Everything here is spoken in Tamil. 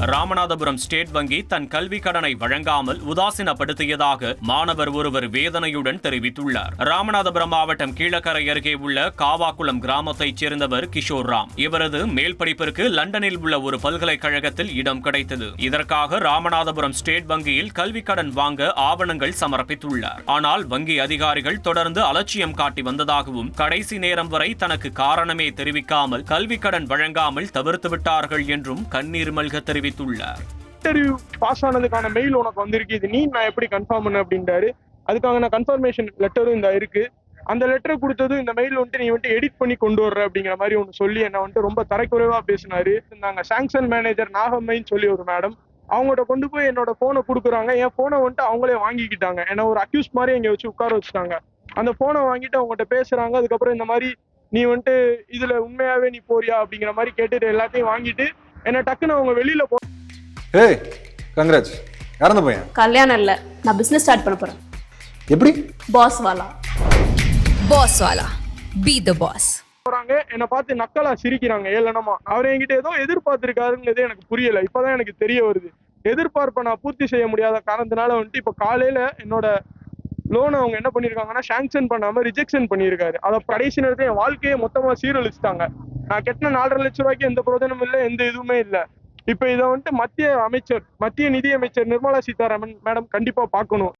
ராமநாதபுரம் ஸ்டேட் வங்கி தன் கல்வி கடனை வழங்காமல் உதாசீனப்படுத்தியதாக மாணவர் ஒருவர் வேதனையுடன் தெரிவித்துள்ளார். ராமநாதபுரம் மாவட்டம் கீழக்கரை அருகே உள்ள காவாக்குளம் கிராமத்தைச் சேர்ந்தவர் கிஷோர் ராம். இவரது மேல் படிப்பிற்கு லண்டனில் உள்ள ஒரு பல்கலைக்கழகத்தில் இடம் கிடைத்தது. இதற்காக ராமநாதபுரம் ஸ்டேட் வங்கியில் கல்வி கடன் வாங்க ஆவணங்கள் சமர்ப்பித்துள்ளார். ஆனால் வங்கி அதிகாரிகள் தொடர்ந்து அலட்சியம் காட்டி வந்ததாகவும் கடைசி நேரம் வரை தனக்கு காரணமே தெரிவிக்காமல் கல்வி கடன் வழங்காமல் தவிர்த்துவிட்டார்கள் என்றும் கண்ணீர் மல்க தெரிவித்துள்ளார். இன்டர்வியூ பாஸ் ஆனதுக்கான மெயில் உனக்கு வந்திருக்கு, இது நீ நான் எப்படி கன்ஃபார்ம் பண்ண அப்படின்றாரு. அதுக்காக நான் கன்ஃபர்மேஷன் லெட்டரும் இந்த இருக்கு. அந்த லெட்டரை கொடுத்ததும் இந்த மெயில் வந்துட்டு நீ வந்துட்டு எடிட் பண்ணி கொண்டு வர்ற அப்படிங்கிற மாதிரி ஒன்று சொல்லி என்ன வந்துட்டு ரொம்ப தரைக்குறைவா பேசினாரு. நாங்கள் சாங்ஷன் மேனேஜர் நாகம்மைன்னு சொல்லி ஒரு மேடம், அவங்கள்ட்ட கொண்டு போய் என்னோட போனை கொடுக்குறாங்க. என் போனை வந்துட்டு அவங்களே வாங்கிக்கிட்டாங்க. என்ன ஒரு அக்யூஸ் மாதிரி இங்கே வச்சு உட்கார வச்சுட்டாங்க. அந்த போனை வாங்கிட்டு அவங்ககிட்ட பேசுறாங்க. அதுக்கப்புறம் இந்த மாதிரி நீ வந்துட்டு இதுல உண்மையாவே நீ போறியா அப்படிங்கிற மாதிரி கேட்டுட்டு எல்லாத்தையும் வாங்கிட்டு என்ன டக்குன்னு அவங்க வெளியில போ. ஏய் கங்க்ராட்ஸ். யார் அந்த பையன்? கல்யாணம் இல்ல, நான் பிசினஸ் ஸ்டார்ட் பண்ண போறேன். எப்படி? பாஸ் வாலா. பாஸ் வாலா, பி தி பாஸ். போறாங்க, என்ன பார்த்து நக்கலா சிரிக்கிறாங்க ஏளனமா. அவர் என்கிட்ட ஏதோ எதிர்பார்த்திருக்காருங்கிறது எனக்கு புரியல. இப்பதான் எனக்கு தெரிய வருது. எதிர்பார்ப்பை நான் பூர்த்தி செய்ய முடியாத காரணத்தினால வந்துட்டு இப்ப காலையில என்னோட லோனை அவங்க என்ன பண்ணிருக்காங்கன்னா சாங்ஷன் பண்ணாம ரிஜெக்ஷன் பண்ணியிருக்காரு. அதை கடைசி நேரத்தில் என் வாழ்க்கையை மொத்தமா சீரழிச்சுட்டாங்க. நான் கெட்டின 4.5 லட்சம் ரூபாய்க்கு எந்த பிரயோஜனமும் இல்லை, எந்த இதுவுமே இல்லை. இப்ப இதை வந்துட்டு மத்திய நிதி அமைச்சர் நிர்மலா சீதாராமன் மேடம் கண்டிப்பா பார்க்கணும்.